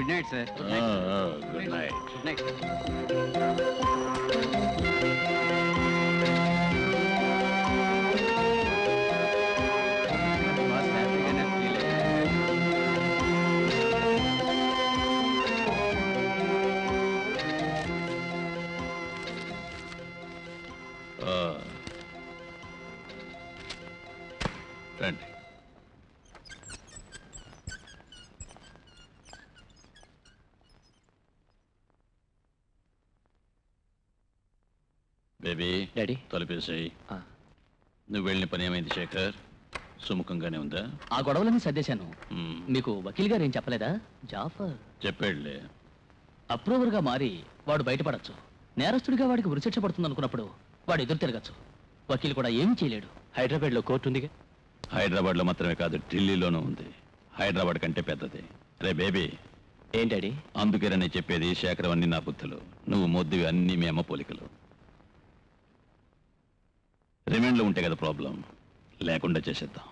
Good night sir. Good night. Good night. రండి. Baby daddy తలుపేసాయి. నువ్వు వెళ్ళిన పని ఏమైంది శేఖర్? సుముఖంగానే ఉందా? ఆ గొడవలన్నీ సర్దేశాను. మీకు వకీల్ గారు ఏం చెప్పలేదా? జాఫర్ చెప్పాడులే. అప్రూవర్గా మారి వాడు బయటపడచ్చు. నేరస్తుడిగా వాడికి ఉరిశిక్ష పడుతుంది అనుకున్నప్పుడు వాడు ఎదురు తిరగచ్చు. వకీల్ కూడా ఏమీ చేయలేడు. హైదరాబాద్లో కోర్టు ఉందిగా. హైదరాబాద్లో మాత్రమే కాదు, ఢిల్లీలోనూ ఉంది. హైదరాబాద్ కంటే పెద్దది. రే బేబీ. ఏంటండి? అందుకేనని చెప్పేది, శేఖరం అన్ని నా బుద్ధులు, నువ్వు మొద్దువి అన్ని మీ అమ్మ పోలికలు. రిమాండ్లో ఉంటే కదా ప్రాబ్లం, లేకుండా చేసేద్దాం.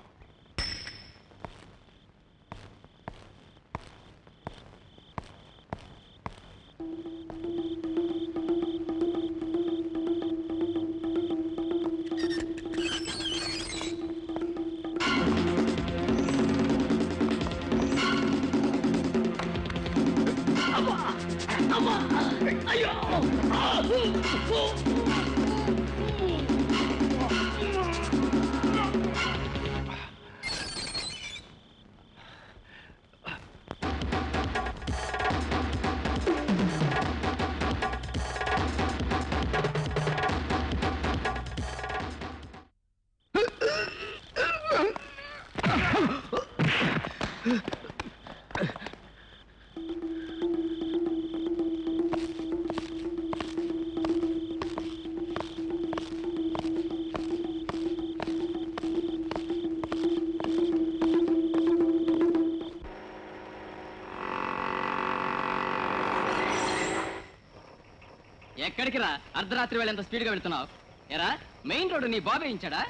ఎక్కడికి రా? అర్ధరాత్రి వేళ ఎంత స్పీడ్గా వెళ్తున్నావు? ఎరా, మెయిన్ రోడ్డు నీ బాబే ఇచ్చాడా?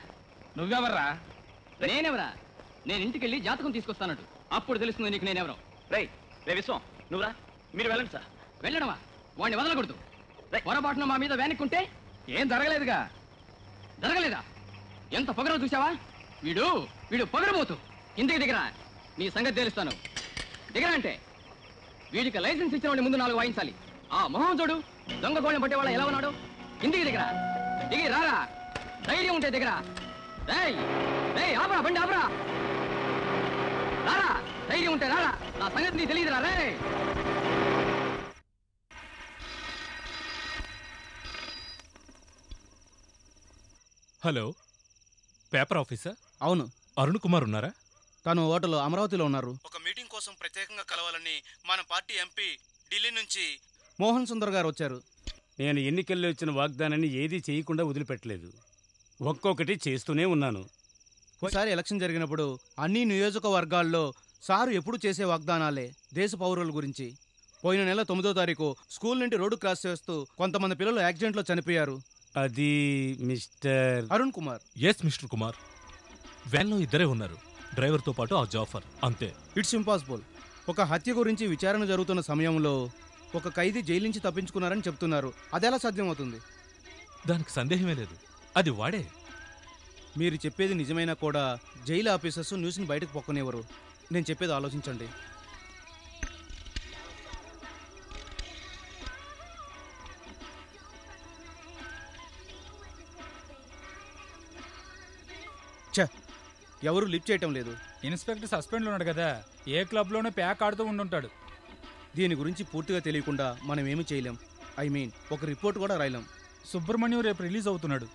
నువ్వెవర్రా? నేనెవరా? నేను ఇంటికి వెళ్ళి జాతకం తీసుకొస్తానట్టు, అప్పుడు తెలుస్తుంది నీకు నేనెవరో. రే విశ్వం, నువ్వురా. మీరు వెళ్ళండి సార్. వెళ్ళడమా? వాడిని వదలకూడదు. పొరపాటున మా మీద వేనుక్కుంటే ఏం జరగలేదుగా. జరగలేదా? ఎంత పొగరో చూసావా? వీడు వీడు పొగరబోతు. ఇంటికి దిగరా, నీ సంగతి తెలుస్తాను. దిగరా అంటే వీడికి లైసెన్స్ ఇచ్చిన వాడిని ముందు 4 వాయించాలి. ఆ మొహం చూడు, దొంగ కోళ్ళని పట్టే వాళ్ళ ఎలా ఉన్నాడు. ఇంటికి దిగరా, దిగి రారా. ధైర్యం ఉంటే దిగరా. ఆపరా, బండి ఆపరా. రారా, ధైర్యం ఉంటే రారా. నా సంగతి నీకు తెలియదురా. రే హలో, పేపర్ ఆఫీసర్? అవును. అరుణ్ కుమార్ ఉన్నారా? తను హోటల్ అమరావతిలో ఉన్నారు. ఒక మీటింగ్ కోసం ప్రత్యేకంగా కలవాలని మన పార్టీ ఎంపీ ఢిల్లీ నుంచి మోహన్ సుందర్ గారు వచ్చారు. నేను ఎన్నికల్లో ఇచ్చిన వాగ్దానాన్ని ఏదీ చేయకుండా వదిలిపెట్టలేదు. ఒక్కొక్కటి చేస్తూనే ఉన్నాను. ఒకసారి ఎలక్షన్ జరిగినప్పుడు అన్ని నియోజకవర్గాల్లో సారు ఎప్పుడు చేసే వాగ్దానాలే దేశ పౌరుల గురించి. పోయిన నెల 9వ తారీఖు స్కూల్ నుండి రోడ్డు క్రాస్ చేస్తూ కొంతమంది పిల్లలు యాక్సిడెంట్లో చనిపోయారు. అది mister Arun Kumar. Yes mister Kumar. వ్యాన్లో ఇద్దరే ఉన్నారు, డ్రైవర్తో పాటు ఆ జాఫర్. అంతే. It's impossible. ఒక హత్య గురించి విచారణ జరుగుతున్న సమయంలో ఒక ఖైదీ జైలు నుంచి తప్పించుకున్నారని చెప్తున్నారు. అదెలా సాధ్యమవుతుంది? దానికి సందేహమే లేదు, అది వాడే. మీరు చెప్పేది నిజమైనా కూడా జైలు ఆఫీసర్స్ న్యూస్ని బయటకు పొక్కనివ్వరు. నేను చెప్పేది ఆలోచించండి. ఎవరు లిఫ్ట్ చేయటం లేదు. ఇన్స్పెక్టర్ సస్పెండ్లో ఉన్నాడు కదా, ఏ క్లబ్లోనే ప్యాక్ ఆడుతూ ఉండుంటాడు. దీని గురించి పూర్తిగా తెలియకుండా మనం ఏమి చేయలేం. ఒక రిపోర్ట్ కూడా రాయలేం. సుబ్రహ్మణ్యం రేపు రిలీజ్ అవుతున్నాడు.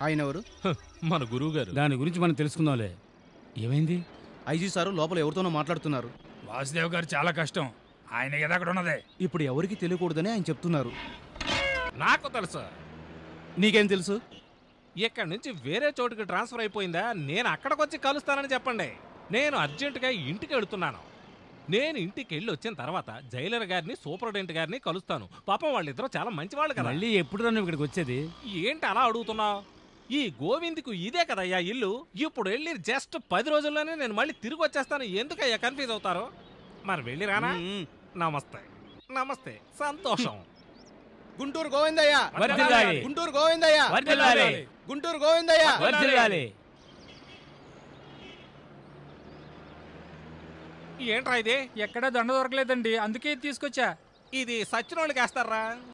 ఆయన ఎవరు? మన గురువు గారు. దాని గురించి మనం తెలుసుకుందాంలే. ఏమైంది? ఐజీ సారు లోపల ఎవరితోనో మాట్లాడుతున్నారు. వాసుదేవ్ గారు చాలా కష్టం, ఆయన కదా అక్కడ ఉన్నదే. ఇప్పుడు ఎవరికి తెలియకూడదని ఆయన చెప్తున్నారు. నాకు తెలుసు. నీకేం తెలుసు? ఇక్కడి నుంచి వేరే చోటుకి ట్రాన్స్ఫర్ అయిపోయిందా? నేను అక్కడికి వచ్చి కలుస్తానని చెప్పండి. నేను అర్జెంటుగా ఇంటికి వెళుతున్నాను. నేను ఇంటికి వెళ్ళి వచ్చిన తర్వాత జైలర్ గారిని, సూపరింటెండెంట్ గారిని కలుస్తాను. పాపం వాళ్ళిద్దరూ చాలా మంచి వాళ్ళు కదా. మళ్ళీ ఎప్పుడు నువ్వు ఇక్కడికి వచ్చేది? ఏంటి అలా అడుగుతున్నావు? ఈ గోవింద్కు ఇదే కదయ్యా ఇల్లు. ఇప్పుడు వెళ్ళి జస్ట్ 10 రోజుల్లోనే నేను మళ్ళీ తిరిగి వచ్చేస్తాను. ఎందుకయ్యా కన్ఫ్యూజ్ అవుతారు? మరి వెళ్ళి రానా? నమస్తే నమస్తే, సంతోషం. గుంటూరు గోవిందయ్య, వర్ధిల్లాలి. గుంటూరు గోవిందయ్య, వర్ధిల్లాలి. గుంటూరు గోవిందయ్య. వర్ధిల్లాలి. ఏంట్రా ఇది? ఎక్కడా దండ దొరకలేదండి, అందుకే ఇది తీసుకొచ్చా. ఇది సచ్చినోళ్ళకి వేస్తారా?